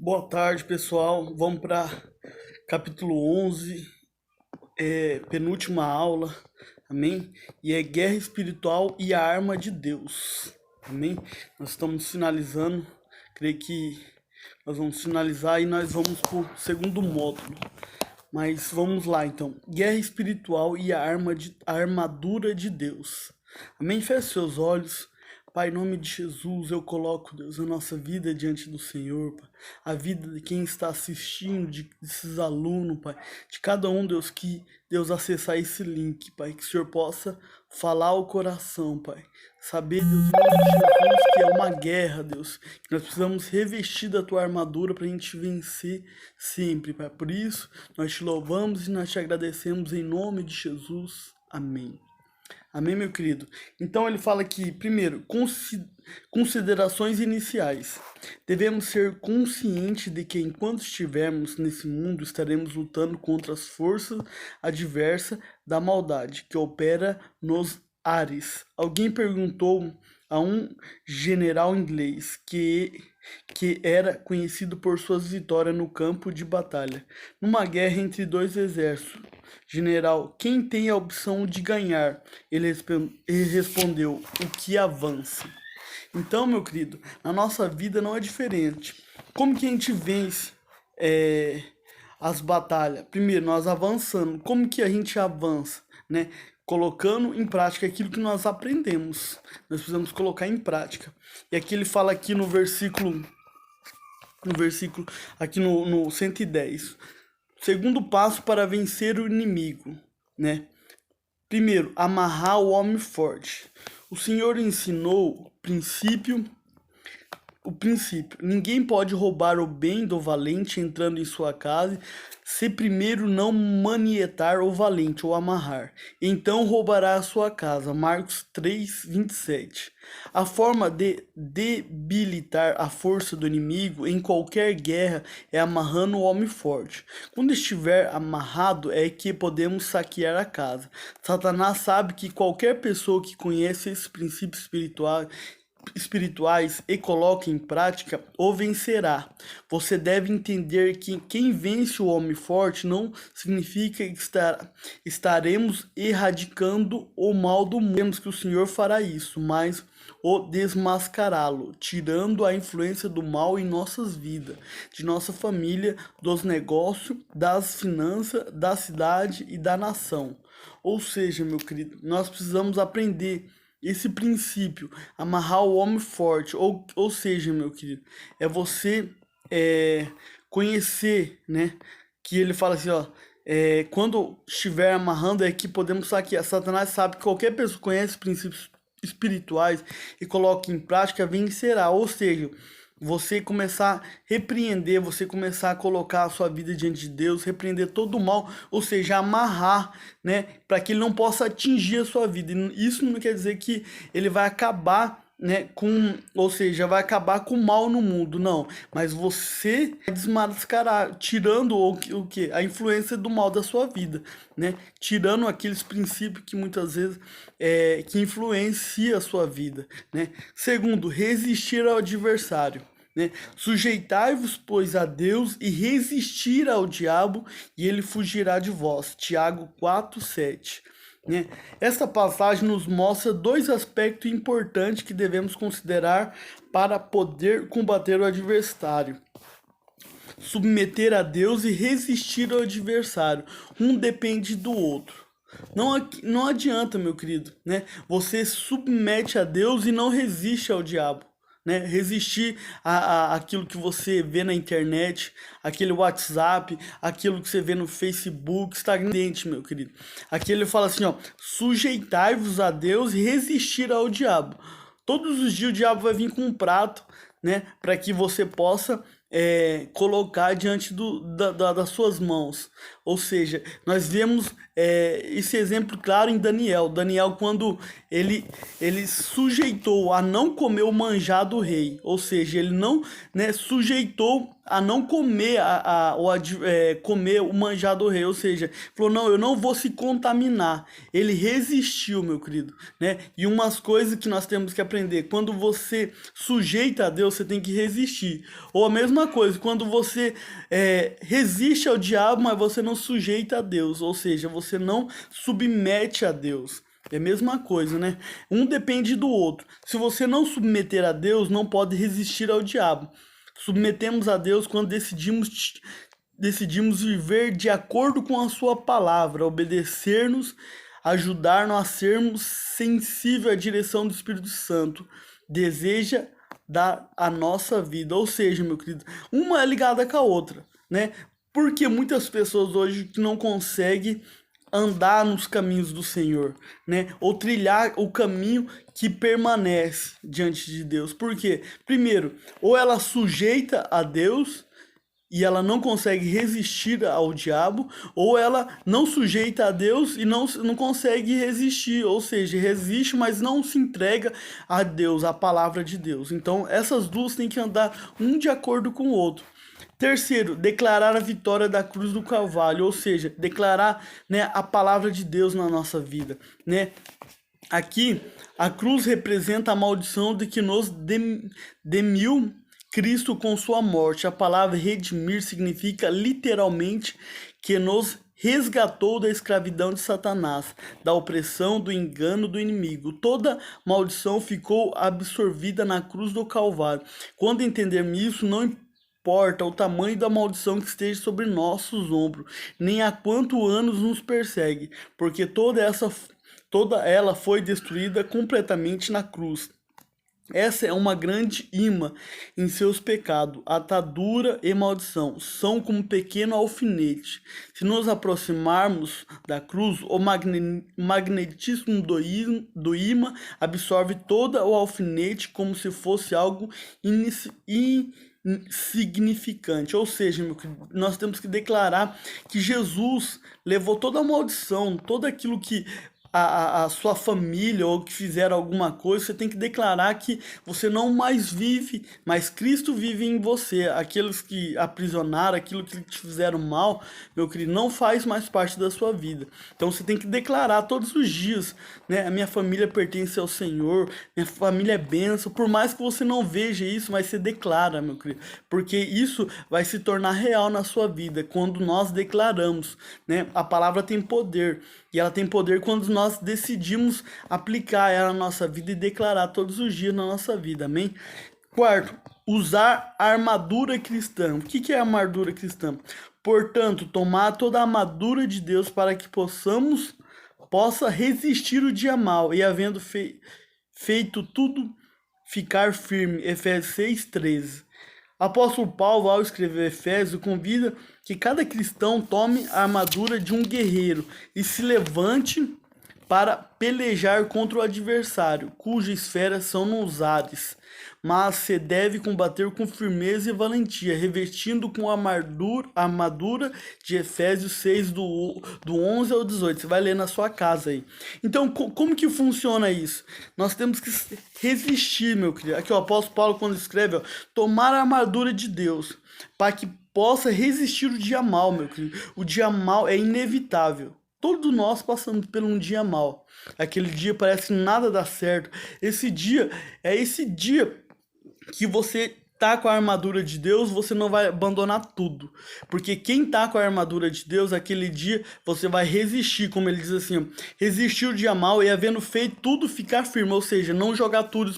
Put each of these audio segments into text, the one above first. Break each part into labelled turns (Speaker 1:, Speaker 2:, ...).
Speaker 1: Boa tarde, pessoal. Vamos para capítulo 11, penúltima aula, amém? E é guerra espiritual e a arma de Deus, amém? Nós estamos finalizando, creio que nós vamos finalizar e nós vamos para o segundo módulo. Mas vamos lá então. Guerra espiritual e a armadura de Deus. Amém? Feche seus olhos. Pai, em nome de Jesus, eu coloco, Deus, a nossa vida diante do Senhor, Pai. A vida de quem está assistindo, desses alunos, Pai. De cada um, Deus, que Deus acessar esse link, Pai. Que o Senhor possa falar ao coração, Pai. Saber, Deus, em nome de Jesus, que é uma guerra, Deus. Que nós precisamos revestir da Tua armadura para a gente vencer sempre, Pai. Por isso, nós te louvamos e nós te agradecemos em nome de Jesus. Amém. Amém, meu querido? Então ele fala aqui, primeiro, considerações iniciais. Devemos ser conscientes de que enquanto estivermos nesse mundo, estaremos lutando contra as forças adversas da maldade que opera nos ares. Alguém perguntou a um general inglês que era conhecido por suas vitórias no campo de batalha, numa guerra entre dois exércitos. General, quem tem a opção de ganhar? Ele respondeu, o que avança. Então, meu querido, na nossa vida não é diferente. Como que a gente vence as batalhas? Primeiro, nós avançando. Como que a gente avança, né? Colocando em prática aquilo que nós aprendemos. Nós precisamos colocar em prática. E aqui ele fala aqui no versículo aqui no 110. Segundo passo para vencer o inimigo, né? Primeiro, amarrar o homem forte. O Senhor ensinou o princípio. Ninguém pode roubar o bem do valente entrando em sua casa, se primeiro não manietar o valente ou amarrar. Então roubará a sua casa. Marcos 3:27. A forma de debilitar a força do inimigo em qualquer guerra é amarrando o homem forte. Quando estiver amarrado é que podemos saquear a casa. Satanás sabe que qualquer pessoa que conhece esses princípios espirituais e coloca em prática, o vencerá. Você deve entender que quem vence o homem forte não significa que estaremos erradicando o mal do mundo. Temos que o Senhor fará isso, mas o desmascará-lo, tirando a influência do mal em nossas vidas, de nossa família, dos negócios, das finanças, da cidade e da nação. Ou seja, meu querido, nós precisamos aprender esse princípio, amarrar o homem forte, ou seja, meu querido, é você conhecer, né? Que ele fala assim, ó, quando estiver amarrando é que podemos saquear. Satanás sabe que qualquer pessoa que conhece princípios espirituais e coloca em prática vencerá, ou seja, você começar a repreender, você começar a colocar a sua vida diante de Deus, repreender todo o mal, ou seja, amarrar, né, para que ele não possa atingir a sua vida. E isso não quer dizer que ele vai acabar, né, ou seja, vai acabar com o mal no mundo, não, mas você vai desmascarar, tirando o que? A influência do mal da sua vida, né, tirando aqueles princípios que muitas vezes que influencia a sua vida, né. Segundo, resistir ao adversário. Né? Sujeitai-vos, pois, a Deus e resistir ao diabo, e ele fugirá de vós. Tiago 4:7. Né? Esta passagem nos mostra dois aspectos importantes que devemos considerar para poder combater o adversário. Submeter a Deus e resistir ao adversário. Um depende do outro. Não adianta, meu querido, né? Você submete a Deus e não resiste ao diabo. Né? Resistir aquilo que você vê na internet, aquele WhatsApp, aquilo que você vê no Facebook, Instagram, meu querido. Aqui ele fala assim, ó, sujeitai-vos a Deus e resistir ao diabo. Todos os dias o diabo vai vir com um prato, né, para que você possa colocar diante das suas mãos. Ou seja, nós vemos esse exemplo claro em Daniel. Daniel, quando ele sujeitou a não comer o manjar do rei, ou seja, ele não, né, sujeitou a não comer, comer o manjar do rei, ou seja, falou, não, eu não vou se contaminar. Ele resistiu, meu querido, né? E umas coisas que nós temos que aprender, quando você sujeita a Deus, você tem que resistir. Ou a mesma coisa, quando você resiste ao diabo, mas você não sujeita a Deus, ou seja, você não submete a Deus. É a mesma coisa, né? Um depende do outro. Se você não submeter a Deus, não pode resistir ao diabo. Submetemos a Deus quando decidimos viver de acordo com a sua palavra, obedecer-nos, ajudar-nos a sermos sensíveis à direção do Espírito Santo. Deseja dar a nossa vida. Ou seja, meu querido, uma é ligada com a outra, né? Porque muitas pessoas hoje que não conseguem andar nos caminhos do Senhor, né? Ou trilhar o caminho que permanece diante de Deus. Por quê? Primeiro, ou ela sujeita a Deus e ela não consegue resistir ao diabo, ou ela não sujeita a Deus e não consegue resistir, ou seja, resiste, mas não se entrega a Deus, à palavra de Deus. Então, essas duas têm que andar um de acordo com o outro. Terceiro, declarar a vitória da cruz do Calvário, ou seja, declarar, né, a palavra de Deus na nossa vida, né? Aqui, a cruz representa a maldição de que nos demiu Cristo com sua morte. A palavra redimir significa literalmente que nos resgatou da escravidão de Satanás, da opressão, do engano do inimigo. Toda maldição ficou absorvida na cruz do Calvário. Quando entendermos isso, não importa o tamanho da maldição que esteja sobre nossos ombros, nem há quantos anos nos persegue, porque toda ela foi destruída completamente na cruz. Essa é uma grande imã em seus pecados. Atadura e maldição são como um pequeno alfinete. Se nos aproximarmos da cruz, o magnetismo do imã absorve todo o alfinete como se fosse algo insignificante. Ou seja, nós temos que declarar que Jesus levou toda a maldição, todo aquilo que a sua família ou que fizeram alguma coisa, você tem que declarar que você não mais vive, mas Cristo vive em você. Aqueles que aprisionaram, aquilo que te fizeram mal, meu querido, não faz mais parte da sua vida. Então você tem que declarar todos os dias, né? A minha família pertence ao Senhor, minha família é bênção. Por mais que você não veja isso, mas você declara, meu querido, porque isso vai se tornar real na sua vida quando nós declaramos, né? A palavra tem poder. E ela tem poder quando nós decidimos aplicar ela na nossa vida e declarar todos os dias na nossa vida, amém? Quarto, usar a armadura cristã. O que é a armadura cristã? Portanto, tomar toda a armadura de Deus para que possa resistir o dia mal e havendo feito tudo, ficar firme. Efésios 6:13. Apóstolo Paulo, ao escrever Efésios, convida que cada cristão tome a armadura de um guerreiro e se levante para pelejar contra o adversário, cujas esferas são nos ares. Mas se deve combater com firmeza e valentia, revestindo com a armadura de Efésios 6, do 11 ao 18. Você vai ler na sua casa aí. Então, como que funciona isso? Nós temos que resistir, meu querido. Aqui o apóstolo Paulo, quando escreve, ó, tomar a armadura de Deus, para que possa resistir o dia mal, meu querido. O dia mal é inevitável. Todos nós passamos por um dia mal. Aquele dia parece que nada dá certo. Esse dia que você tá com a armadura de Deus, você não vai abandonar tudo. Porque quem tá com a armadura de Deus, aquele dia você vai resistir, como ele diz assim, resistir o dia mal e havendo feito tudo ficar firme, ou seja, não jogar tudo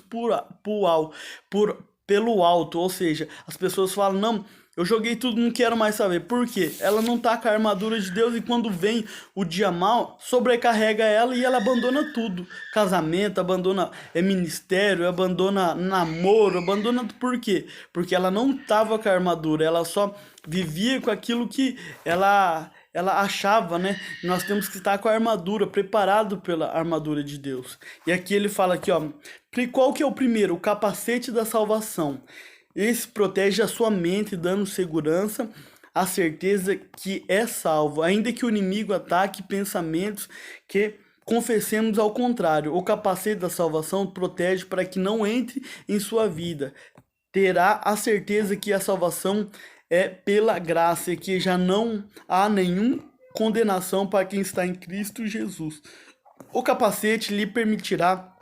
Speaker 1: pelo alto, ou seja, as pessoas falam, não, eu joguei tudo, não quero mais saber. Por quê? Ela não tá com a armadura de Deus e quando vem o dia mal, sobrecarrega ela e ela abandona tudo. Casamento, abandona ministério, abandona namoro, abandona... Por quê? Porque ela não tava com a armadura, ela só vivia com aquilo que ela achava, né? Nós temos que estar com a armadura, preparado pela armadura de Deus. E aqui ele fala aqui, ó, qual que é o primeiro? O capacete da salvação. Esse protege a sua mente, dando segurança a certeza que é salvo, ainda que o inimigo ataque pensamentos que confessemos ao contrário. O capacete da salvação protege para que não entre em sua vida. Terá a certeza que a salvação é pela graça e que já não há nenhuma condenação para quem está em Cristo Jesus. O capacete lhe permitirá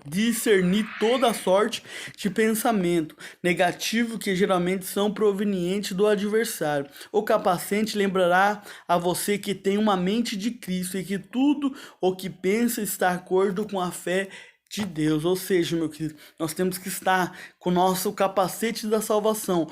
Speaker 1: discernir toda sorte de pensamento negativo que geralmente são provenientes do adversário. O capacete lembrará a você que tem uma mente de Cristo e que tudo o que pensa está de acordo com a fé de Deus. Ou seja, meu querido, nós temos que estar com o nosso capacete da salvação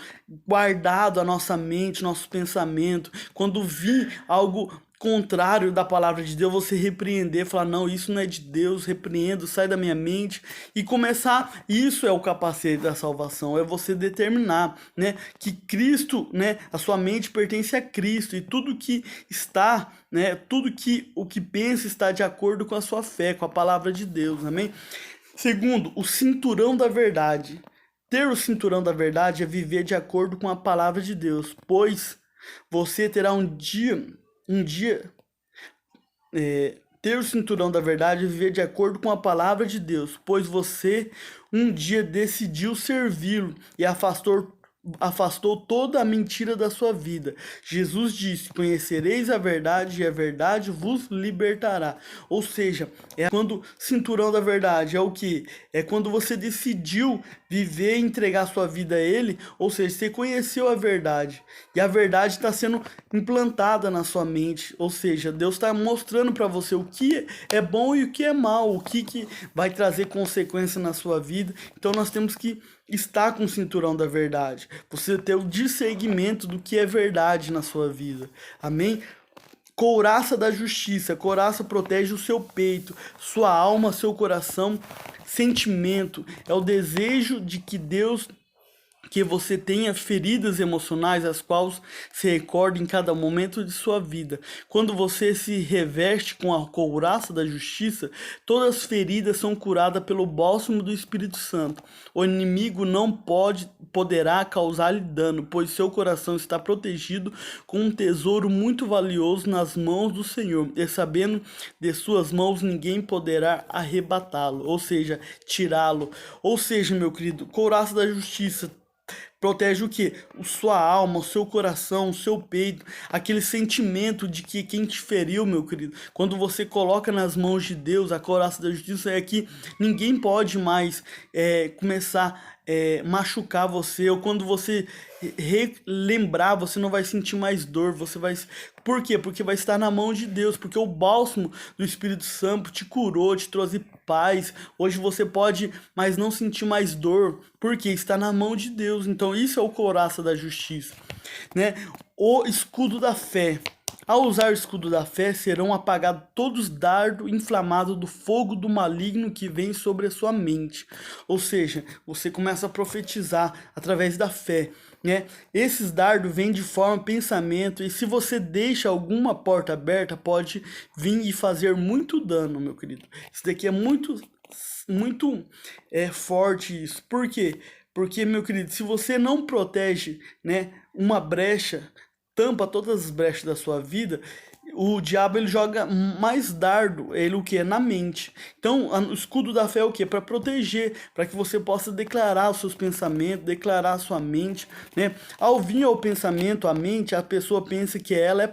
Speaker 1: guardado a nossa mente, nosso pensamento. Quando vir algo contrário da palavra de Deus, você repreender, falar, não, isso não é de Deus, repreendo, sai da minha mente, e começar, isso é o capacete da salvação, é você determinar, né, que Cristo, né, a sua mente pertence a Cristo, e tudo que está, né, tudo que o que pensa está de acordo com a sua fé, com a palavra de Deus, amém? Segundo, o cinturão da verdade. Ter o cinturão da verdade é viver de acordo com a palavra de Deus, pois você terá um dia, ter o cinturão da verdade e viver de acordo com a palavra de Deus, pois você um dia decidiu servi-lo e afastou toda a mentira da sua vida. Jesus disse: conhecereis a verdade e a verdade vos libertará. Ou seja, é quando cinturão da verdade é o que? É quando você decidiu viver e entregar sua vida a Ele, ou seja, você conheceu a verdade e a verdade está sendo implantada na sua mente, ou seja, Deus está mostrando para você o que é bom e o que é mal, o que vai trazer consequência na sua vida. Então nós temos que estar com o cinturão da verdade, você ter o discernimento do que é verdade na sua vida, amém? Couraça da justiça. Couraça protege o seu peito, sua alma, seu coração. Sentimento é o desejo de que você tenha feridas emocionais as quais se recorda em cada momento de sua vida. Quando você se reveste com a couraça da justiça, todas as feridas são curadas pelo bálsamo do Espírito Santo. O inimigo não poderá causar-lhe dano, pois seu coração está protegido com um tesouro muito valioso nas mãos do Senhor, e sabendo de suas mãos ninguém poderá arrebatá-lo, ou seja, tirá-lo. Ou seja, meu querido, couraça da justiça protege o quê? Sua alma, o seu coração, o seu peito, aquele sentimento de que quem te feriu, meu querido, quando você coloca nas mãos de Deus, a couraça da justiça é que ninguém pode mais começar machucar você, ou quando você relembrar, você não vai sentir mais dor, você vai... Por quê? Porque vai estar na mão de Deus, porque o bálsamo do Espírito Santo te curou, te trouxe paz. Hoje você pode, mas não sentir mais dor, porque está na mão de Deus. Então isso é o couraça da justiça, né? O escudo da fé. Ao usar o escudo da fé, serão apagados todos os dardos inflamados do fogo do maligno que vem sobre a sua mente. Ou seja, você começa a profetizar através da fé, né? Esses dardos vêm de forma pensamento, e se você deixa alguma porta aberta, pode vir e fazer muito dano, meu querido. Isso daqui é muito forte isso. Por quê? Porque, meu querido, se você não protege, né, uma brecha, tampa todas as brechas da sua vida, o diabo ele joga mais dardo, ele o que? Na mente. Então, o escudo da fé é o que? Para proteger, para que você possa declarar os seus pensamentos, declarar a sua mente, né? Ao vir ao pensamento, à mente, a pessoa pensa que ela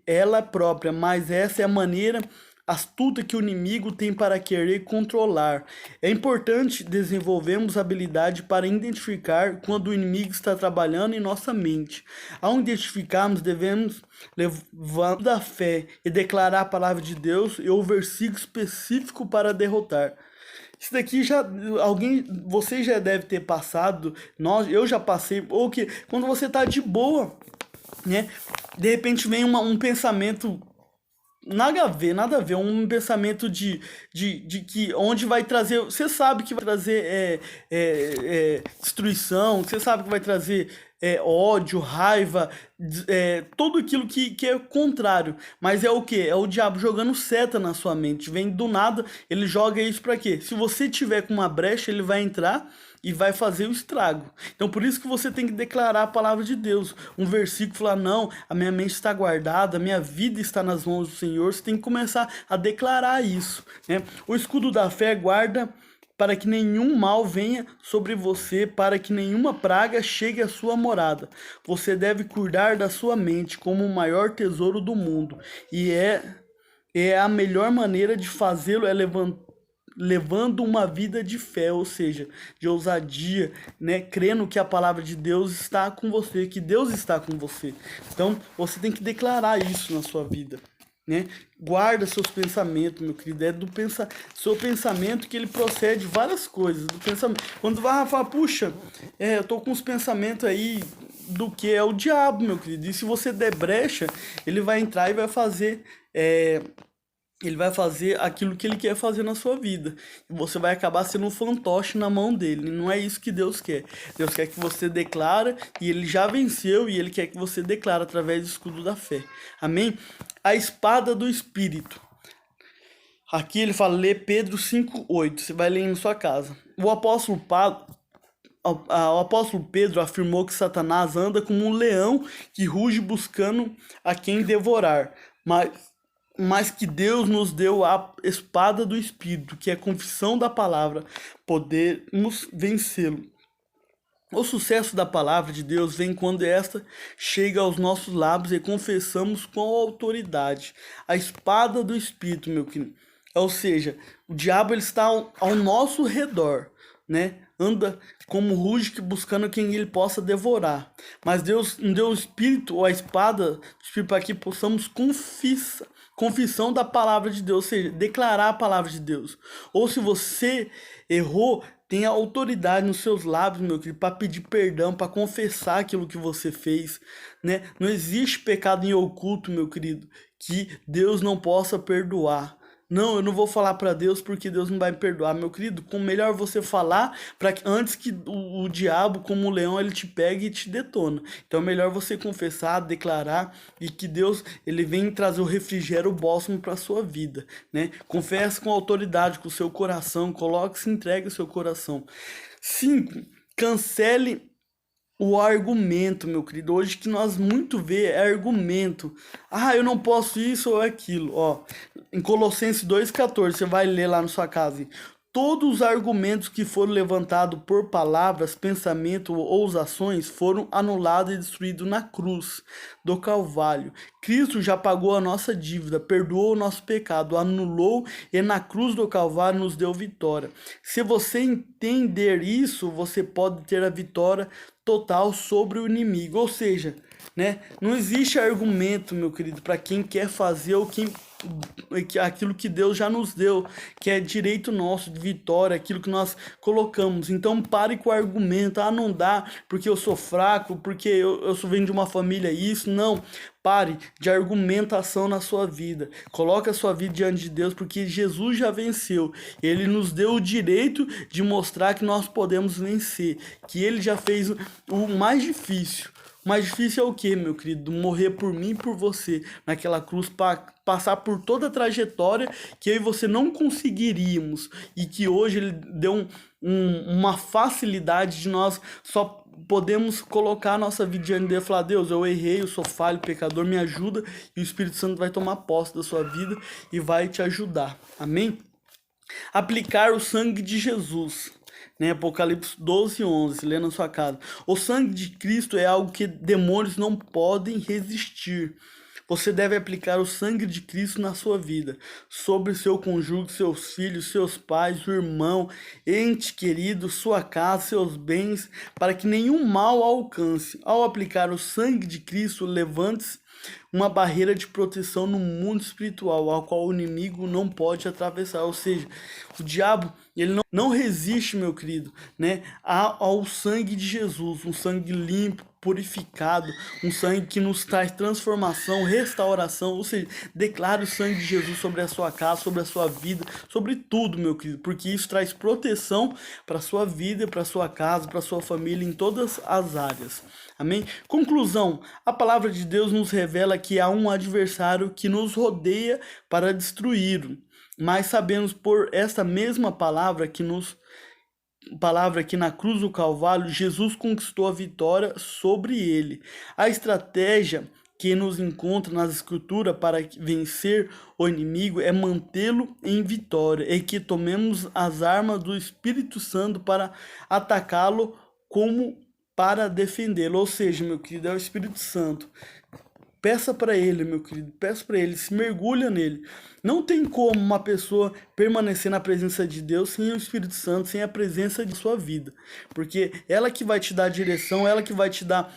Speaker 1: é própria, mas essa é a maneira astuta que o inimigo tem para querer controlar. É importante desenvolvermos habilidade para identificar quando o inimigo está trabalhando em nossa mente. Ao identificarmos, devemos levar da fé e declarar a palavra de Deus e o versículo específico para derrotar. Isso daqui você já deve ter passado, eu já passei, ou que quando você está de boa, né? De repente vem um pensamento nada a ver, um pensamento de que onde vai trazer, você sabe que vai trazer destruição, você sabe que vai trazer ódio, raiva, tudo aquilo que é contrário, mas é o que? É o diabo jogando seta na sua mente, vem do nada, ele joga isso para quê? Se você tiver com uma brecha, ele vai entrar, e vai fazer o estrago. Então por isso que você tem que declarar a palavra de Deus. Um versículo falar, não, a minha mente está guardada, a minha vida está nas mãos do Senhor. Você tem que começar a declarar isso, né? O escudo da fé guarda para que nenhum mal venha sobre você, para que nenhuma praga chegue à sua morada. Você deve cuidar da sua mente como o maior tesouro do mundo, e a melhor maneira de fazê-lo é levando uma vida de fé, ou seja, de ousadia, né? Crendo que a palavra de Deus está com você, que Deus está com você. Então, você tem que declarar isso na sua vida, né? Guarda seus pensamentos, meu querido. É do seu pensamento que ele procede várias coisas. Do pensamento. Quando vai falar, puxa, eu tô com os pensamentos aí do que é o diabo, meu querido. E se você der brecha, ele vai entrar e vai fazer. Ele vai fazer aquilo que ele quer fazer na sua vida. E você vai acabar sendo um fantoche na mão dele. E não é isso que Deus quer. Deus quer que você declara, e ele já venceu, e ele quer que você declare através do escudo da fé. Amém? A espada do Espírito. Aqui ele fala, lê Pedro 5:8. Você vai ler na sua casa. O apóstolo Pedro afirmou que Satanás anda como um leão que ruge buscando a quem devorar. Mas que Deus nos deu a espada do Espírito, que é a confissão da palavra, podemos vencê-lo. O sucesso da palavra de Deus vem quando esta chega aos nossos lábios e confessamos com autoridade. A espada do Espírito, meu querido. Ou seja, o diabo ele está ao nosso redor, né? Anda como ruge buscando quem ele possa devorar. Mas Deus não deu o Espírito ou a espada do Espírito para que possamos confissão da palavra de Deus, ou seja, declarar a palavra de Deus. Ou se você errou, tenha autoridade nos seus lábios, meu querido, para pedir perdão, para confessar aquilo que você fez, né? Não existe pecado em oculto, meu querido, que Deus não possa perdoar. Não, eu não vou falar para Deus porque Deus não vai me perdoar, meu querido. Com melhor você falar para que antes que o diabo, como o leão, ele te pegue e te detona. Então é melhor você confessar, declarar e que Deus ele vem trazer o refrigério, o bálsamo para sua vida, né? Confesse com autoridade, com o seu coração, coloque-se, entregue o seu coração. 5. Cancele o argumento, meu querido. Hoje que nós muito vê é argumento. Ah, eu não posso isso ou aquilo. Ó, em Colossenses 2,14, você vai ler lá na sua casa. Todos os argumentos que foram levantados por palavras, pensamento ou ações foram anulados e destruídos na cruz do Calvário. Cristo já pagou a nossa dívida, perdoou o nosso pecado, anulou e na cruz do Calvário nos deu vitória. Se você entender isso, você pode ter a vitória total sobre o inimigo. Ou seja, né, não existe argumento, meu querido, para quem quer fazer ou aquilo que Deus já nos deu, que é direito nosso de vitória, aquilo que nós colocamos. Então pare com o argumento, ah, não dá, porque eu sou fraco, porque eu venho de uma família isso. Não, pare de argumentação na sua vida. Coloque a sua vida diante de Deus, porque Jesus já venceu. Ele nos deu o direito de mostrar que nós podemos vencer, que ele já fez o mais difícil. O mais difícil é o que, meu querido? Morrer por mim e por você naquela cruz, para passar por toda a trajetória que eu e você não conseguiríamos, e que hoje ele deu uma facilidade de nós só podemos colocar a nossa vida diante dele e falar, Deus, eu errei, eu sou falho, pecador, me ajuda, e o Espírito Santo vai tomar posse da sua vida e vai te ajudar. Amém? Aplicar o sangue de Jesus. Né? Apocalipse 12:11, lê na sua casa. O sangue de Cristo é algo que demônios não podem resistir. Você deve aplicar o sangue de Cristo na sua vida, sobre seu cônjuge, seus filhos, seus pais, o irmão, ente querido, sua casa, seus bens, para que nenhum mal alcance. Ao aplicar o sangue de Cristo, levante-se uma barreira de proteção no mundo espiritual, ao qual o inimigo não pode atravessar. Ou seja, o diabo ele não resiste, meu querido, né, ao sangue de Jesus, um sangue limpo, purificado, um sangue que nos traz transformação, restauração. Ou seja, declare o sangue de Jesus sobre a sua casa, sobre a sua vida, sobre tudo, meu querido, porque isso traz proteção para a sua vida, para a sua casa, para a sua família, em todas as áreas. Amém? Conclusão, a palavra de Deus nos revela que há um adversário que nos rodeia para destruí-lo, mas sabemos por esta mesma palavra que palavra que na cruz do Calvário, Jesus conquistou a vitória sobre ele. A estratégia que nos encontra nas escrituras para vencer o inimigo é mantê-lo em vitória e que tomemos as armas do Espírito Santo para atacá-lo como para defendê-lo. Ou seja, meu querido, é o Espírito Santo. Peça para ele, meu querido, peça para ele, se mergulha nele. Não tem como uma pessoa permanecer na presença de Deus sem o Espírito Santo, sem a presença de sua vida. Porque ela que vai te dar a direção, ela que vai te dar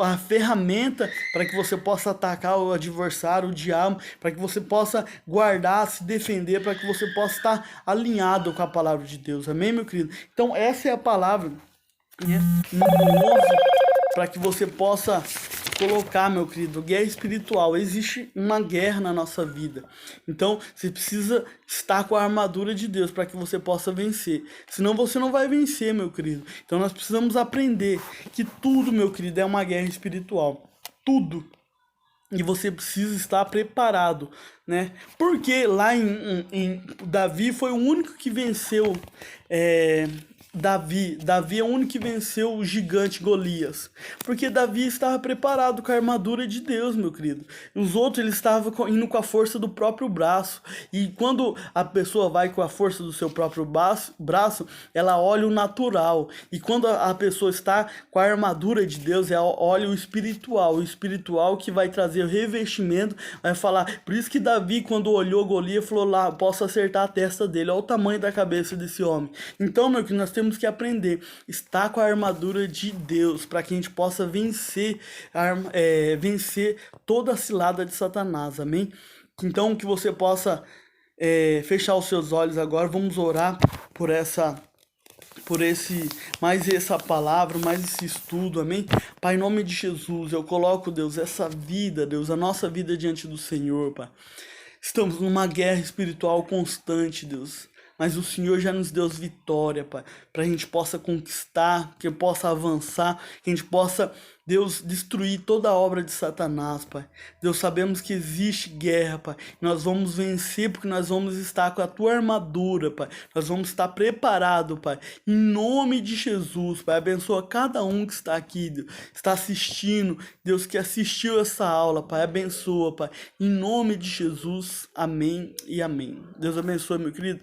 Speaker 1: a ferramenta para que você possa atacar o adversário, o diabo, para que você possa guardar, se defender, para que você possa estar alinhado com a palavra de Deus. Amém, meu querido? Então, essa é a palavra, né, número 11, para que você possa colocar, meu querido, guerra espiritual. Existe uma guerra na nossa vida. Então, você precisa estar com a armadura de Deus para que você possa vencer. Senão você não vai vencer, meu querido. Então, nós precisamos aprender que tudo, meu querido, é uma guerra espiritual. Tudo. E você precisa estar preparado, né? Porque lá em Davi foi o único que venceu Davi é o único que venceu o gigante Golias, porque Davi estava preparado com a armadura de Deus, meu querido. Os outros, eles estavam indo com a força do próprio braço, e quando a pessoa vai com a força do seu próprio braço, ela olha o natural, e quando a pessoa está com a armadura de Deus, ela olha o espiritual que vai trazer o revestimento, vai falar. Por isso que Davi, quando olhou Golias, falou lá, posso acertar a testa dele, olha o tamanho da cabeça desse homem. Então, meu querido, nós temos que aprender, estar com a armadura de Deus, para que a gente possa vencer toda a cilada de Satanás, amém? Então, que você possa fechar os seus olhos agora, vamos orar mais essa palavra, mais esse estudo, amém? Pai, em nome de Jesus, eu coloco, Deus, essa vida, Deus, a nossa vida diante do Senhor, Pai. Estamos numa guerra espiritual constante, Deus. Mas o Senhor já nos deu vitória, Pai, para a gente possa conquistar, que possa avançar, que a gente possa, Deus, destruir toda a obra de Satanás, Pai. Deus, sabemos que existe guerra, Pai. Nós vamos vencer porque nós vamos estar com a Tua armadura, Pai. Nós vamos estar preparados, Pai. Em nome de Jesus, Pai, abençoa cada um que está aqui, Deus, está assistindo, Deus, que assistiu essa aula, Pai, abençoa, Pai. Em nome de Jesus, amém e amém. Deus abençoe, meu querido.